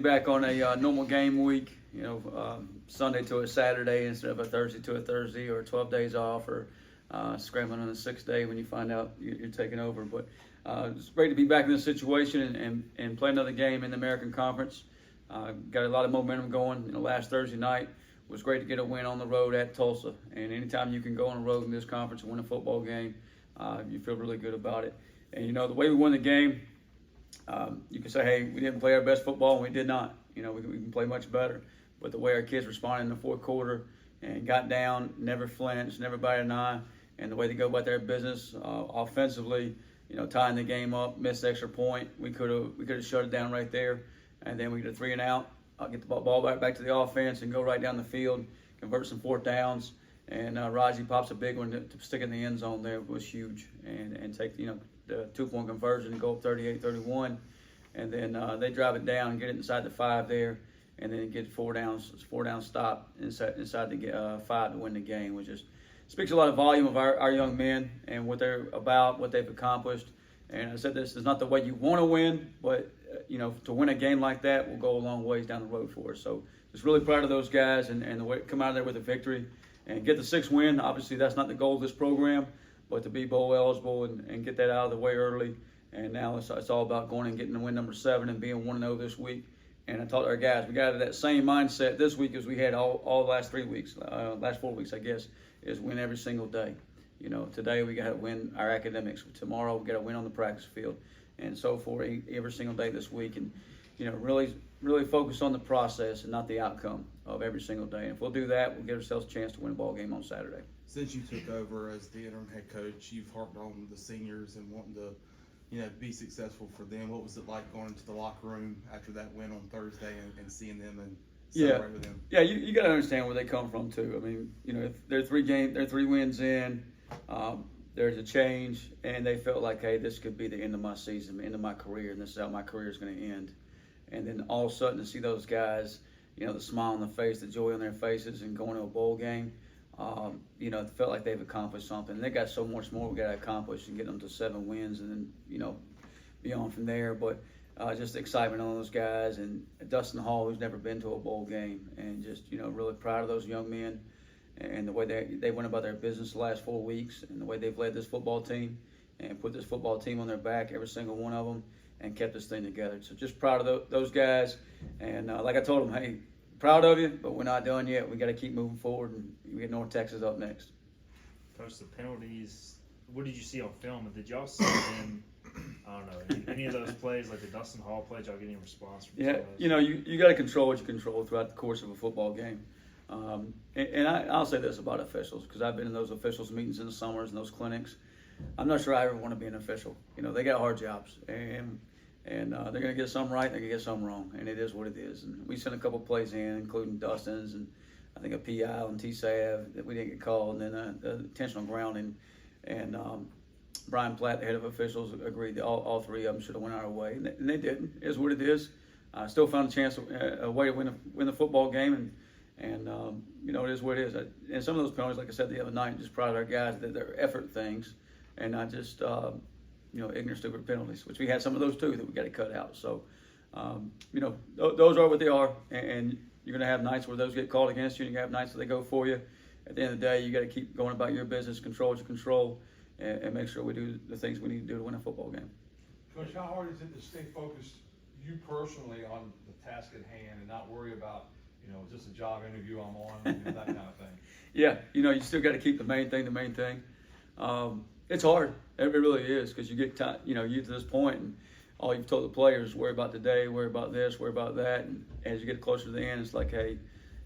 back on a normal game week, Sunday to a Saturday instead of a Thursday to a Thursday, or 12 days off, or scrambling on the 6th day when you find out you're taking over. But it's great to be back in this situation and play another game in the American Conference. Got a lot of momentum going. Last Thursday night was great to get a win on the road at Tulsa. And anytime you can go on the road in this conference and win a football game, you feel really good about it. And, the way we won the game, you can say, hey, we didn't play our best football, and we did not. We can play much better. But the way our kids responded in the fourth quarter and got down, never flinched, never batted an eye, and the way they go about their business offensively, tying the game up, missed the extra point. We could have shut it down right there, and then we get a 3 and out. Get the ball back to the offense and go right down the field, convert some 4th downs, and Raji pops a big one to stick in the end zone there. It was huge, and take the 2-point conversion and go up 38-31, and then they drive it down and get it inside the 5 there, and then get 4 downs stop inside the 5 to win the game, which just speaks a lot of volume of our young men and what they're about, what they've accomplished. And I said this is not the way you want to win, but to win a game like that will go a long ways down the road for us. So just really proud of those guys and the way come out of there with a victory and get the 6th win. Obviously, that's not the goal of this program, but to be bowl eligible and get that out of the way early. And now it's all about going and getting the win number 7 and being 1-0 this week. And I told our guys, we got that same mindset this week as we had all the last 3 weeks, last 4 weeks, I guess, is win every single day. Today we got to win our academics. Tomorrow we got to win on the practice field, and so forth every single day this week. And really focus on the process and not the outcome of every single day. And if we'll do that, we'll give ourselves a chance to win a ball game on Saturday. Since you took over as the interim head coach, you've harped on the seniors and wanting to, be successful for them. What was it like going into the locker room after that win on Thursday and seeing them and celebrate with them? Yeah, you got to understand where they come from too. I mean, if they're 3 wins in, there's a change, and they felt like, hey, this could be the end of my season, the end of my career, and this is how my career is going to end. And then all of a sudden to see those guys, the smile on the face, the joy on their faces, and going to a bowl game, it felt like they've accomplished something. And they got so much more we got to accomplish and get them to 7 wins and then, beyond from there. But just excitement on those guys, and Dustin Hall, who's never been to a bowl game, and just, really proud of those young men and the way they went about their business the last 4 weeks, and the way they've led this football team and put this football team on their back, every single one of them, and kept this thing together. So just proud of those guys. And like I told them, hey, proud of you, but we're not done yet. We got to keep moving forward, and we get North Texas up next. Coach, the penalties, what did you see on film? Did y'all see them, I don't know, any of those plays, like the Dustin Hall play, did y'all get any response from Yeah, you got to control what you control throughout the course of a football game. And I'll say this about officials, because I've been in those officials meetings in the summers and those clinics. I'm not sure I ever want to be an official. They got hard jobs, and they're going to get some right, they're going to get some wrong, and it is what it is. And we sent a couple plays in, including Dustin's, and I think a PI on TSAV that we didn't get called, and then the intentional grounding. And Brian Platt, the head of officials, agreed that all 3 of them should have went our way, and they didn't. It is what it is. I still found a chance, a way to win the football game, and it is what it is. And some of those penalties, like I said the other night, just proud of our guys that they're effort things and not just ignorant, stupid penalties, which we had some of those too that we got to cut out. So those are what they are, and you're going to have nights where those get called against you, and you're going to have nights where they go for you. At the end of the day, you got to keep going about your business, control what you control, and make sure we do the things we need to do to win a football game. Coach, how hard is it to stay focused, you personally, on the task at hand and not worry about, is this a job interview I'm on, that kind of thing? Yeah, you still got to keep the main thing the main thing. It's hard. It really is, because you get you get to this point, and all you've told the players, worry about today, worry about this, worry about that. And as you get closer to the end, it's like, hey,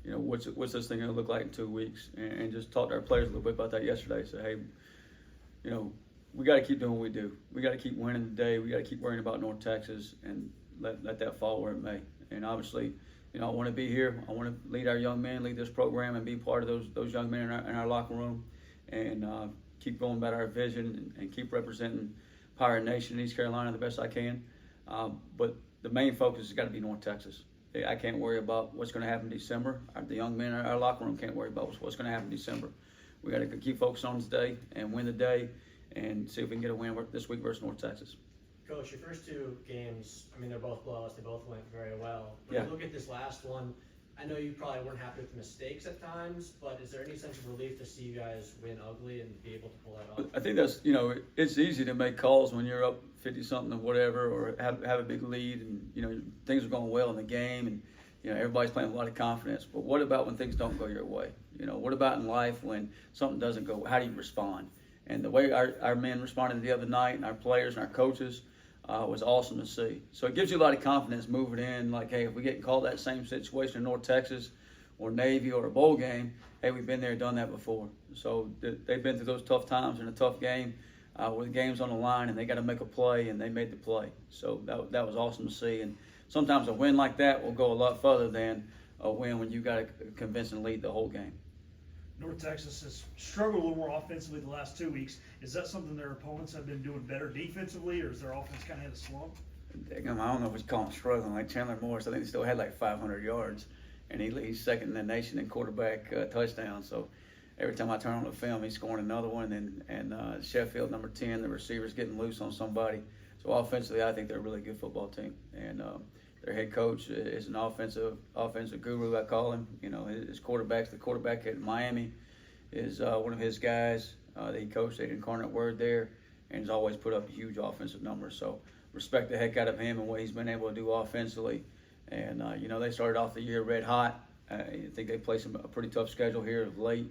what's this thing going to look like in 2 weeks? And just talk to our players a little bit about that yesterday. Say, hey, we got to keep doing what we do. We got to keep winning today. We got to keep worrying about North Texas and let that fall where it may. And obviously, I want to be here. I want to lead our young men, lead this program, and be part of those young men in our locker room, and keep going about our vision and keep representing Pirate Nation in East Carolina the best I can. But the main focus has got to be North Texas. I can't worry about what's going to happen in December. The young men in our locker room can't worry about what's going to happen in December. We got to keep focused on today and win the day, and see if we can get a win this week versus North Texas. Coach, your first two games, I mean, they're both blowouts. They both went very well. But Yeah. you look at this last one, I know you probably weren't happy with the mistakes at times, but is there any sense of relief to see you guys win ugly and be able to pull that off? I think that's, it's easy to make calls when you're up 50-something or whatever, or have a big lead and, things are going well in the game and, everybody's playing with a lot of confidence. But what about when things don't go your way? What about in life when something doesn't go? How do you respond? And the way our men responded the other night and our players and our coaches was awesome to see. So it gives you a lot of confidence moving in, like, hey, if we get called that same situation in North Texas or Navy or a bowl game, hey, we've been there, done that before. So they've been through those tough times in a tough game where the game's on the line and they got to make a play, and they made the play. So that was awesome to see. And sometimes a win like that will go a lot further than a win when you got a convincing lead the whole game. North Texas has struggled a little more offensively the last 2 weeks. Is that something their opponents have been doing better defensively, or is their offense kind of had a slump? I don't know if we call him struggling. Like Chandler Morris, I think he still had like 500 yards, and he's second in the nation in quarterback touchdowns. So every time I turn on the film, he's scoring another one. And Sheffield, number 10, the receiver's getting loose on somebody. So offensively, I think they're a really good football team. And their head coach is an offensive guru, I call him. His quarterback, the quarterback at Miami, is one of his guys that he coached at Incarnate Word there, and he's always put up huge offensive numbers. So respect the heck out of him and what he's been able to do offensively. And, they started off the year red hot. I think they played a pretty tough schedule here of late,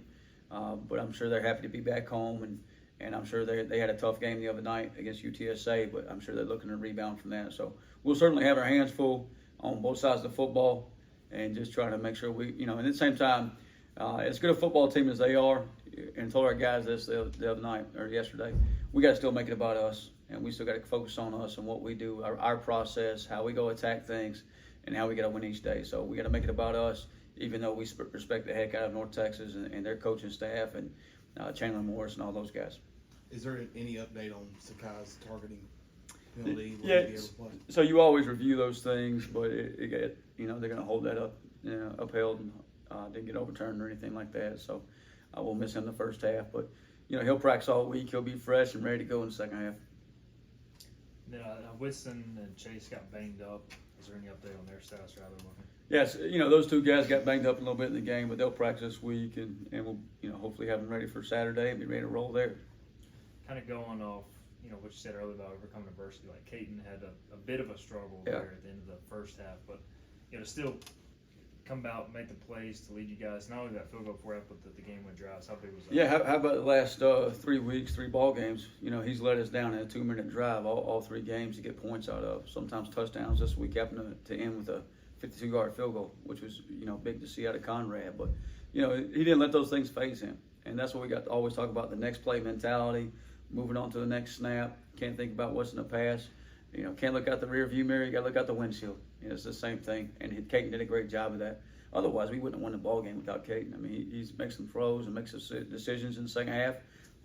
but I'm sure they're happy to be back home. And I'm sure they had a tough game the other night against UTSA, but I'm sure they're looking to rebound from that. So we'll certainly have our hands full on both sides of the football and just trying to make sure and at the same time, as good a football team as they are, and told our guys this the other night or yesterday, we got to still make it about us, and we still got to focus on us and what we do, our process, how we go attack things, and how we got to win each day. So we got to make it about us, even though we respect the heck out of North Texas and their coaching staff and Chandler Morris and all those guys. Is there any update on Sakai's targeting penalty? Yeah, so you always review those things, but they're going to hold that up, upheld, and didn't get overturned or anything like that. So we'll miss him the first half, but he'll practice all week. He'll be fresh and ready to go in the second half. Then Whitson and Chase got banged up. Is there any update on their status rather looking? Yes, those two guys got banged up a little bit in the game, but they'll practice this week, and we'll hopefully have them ready for Saturday and be ready to roll there. Kind of going off, what you said earlier about overcoming adversity. Like Caton had a bit of a struggle Yeah. there at the end of the first half, but to still come out and make the plays to lead you guys. Not only that field goal before that, but the game went drives. How big was that? Yeah, how about the last 3 weeks, 3 ball games? He's let us down in a 2-minute drive all 3 games to get points out of. Sometimes touchdowns. This week happened to end with a 52-yard field goal, which was big to see out of Conrad. But he didn't let those things faze him, and that's what we got to always talk about: the next play mentality, moving on to the next snap. Can't think about what's in the past. Can't look out the rear view mirror. You got to look out the windshield. It's the same thing, and Caton did a great job of that. Otherwise, we wouldn't have won the ball game without Caton. I mean, he makes some throws and makes decisions in the second half.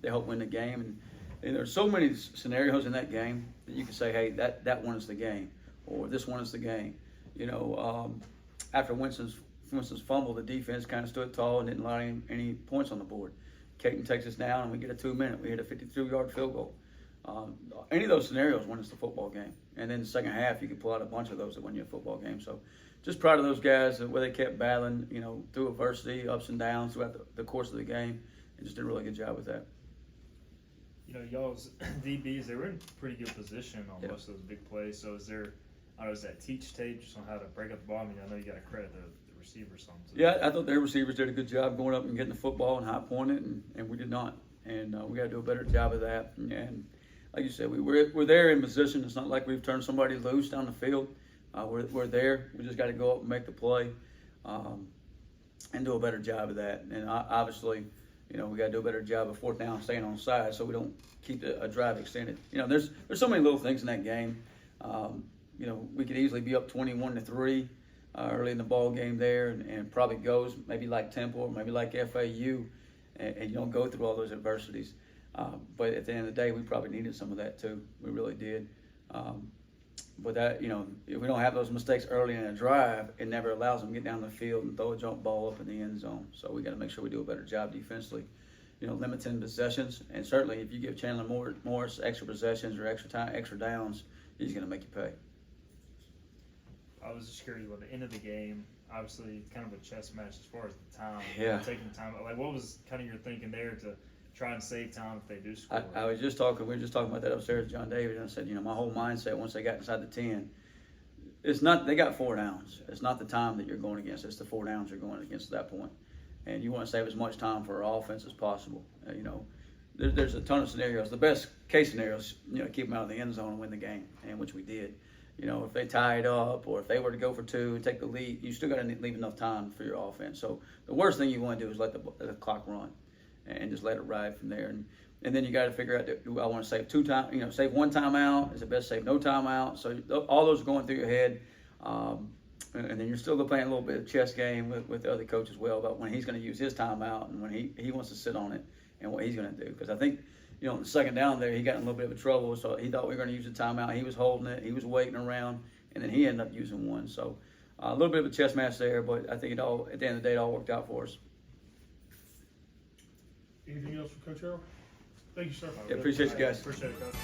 They help win the game, and there's so many scenarios in that game that you can say, hey, that one is the game, or this one is the game. After Winston's fumble, the defense kind of stood tall and didn't allow any points on the board. Caton takes us down, and we get a 2-minute. We hit a 52-yard field goal. Any of those scenarios win us the football game. And then the second half, you can pull out a bunch of those that win you a football game. So just proud of those guys, where they kept battling, through adversity, ups and downs throughout the course of the game, and just did a really good job with that. Y'all's DBs, they were in pretty good position on most of those big plays. So is that teach tape just on how to break up the ball? I mean, I know you got to credit the receiver some. Yeah, I thought their receivers did a good job going up and getting the football and high pointing, and we did not. And we got to do a better job of that. And like you said, we're there in position. It's not like we've turned somebody loose down the field. We're there. We just got to go up and make the play, and do a better job of that. And obviously, we got to do a better job of fourth down, staying on side, so we don't keep a drive extended. There's so many little things in that game. We could easily be up 21-3 early in the ball game there, and probably goes maybe like Temple or maybe like FAU, and you don't go through all those adversities. But at the end of the day, we probably needed some of that too. We really did. But that, if we don't have those mistakes early in a drive, it never allows them to get down the field and throw a jump ball up in the end zone. So we got to make sure we do a better job defensively, limiting possessions. And certainly if you give Chandler Morris extra possessions or extra time, extra downs, he's going to make you pay. I was just curious about the end of the game. Obviously, kind of a chess match as far as the time. Yeah. Taking the time. Like, what was kind of your thinking there to try and save time if they do score? I was just talking. We were just talking about that upstairs with John David, and I said, my whole mindset once they got inside the 10, it's not. They got 4 downs. It's not the time that you're going against. It's the 4 downs you're going against at that point, and you want to save as much time for our offense as possible. There's a ton of scenarios. The best case scenarios, keep them out of the end zone and win the game, and which we did. If they tie it up or if they were to go for 2 and take the lead, you still got to leave enough time for your offense. So the worst thing you want to do is let the clock run and just let it ride from there. And then you got to figure out, do I want to save save 1 timeout? Is it best to save no timeout? So all those are going through your head. And then you're still playing a little bit of chess game with the other coach as well about when he's going to use his timeout and when he wants to sit on it and what he's going to do. Because I think, on the second down there, he got in a little bit of trouble, so he thought we were going to use the timeout. He was holding it. He was waiting around, and then he ended up using one. So a little bit of a chess match there, but I think at the end of the day, it all worked out for us. Anything else for Coach Harrell? Thank you, sir. Yeah, appreciate you guys. Appreciate it, Coach.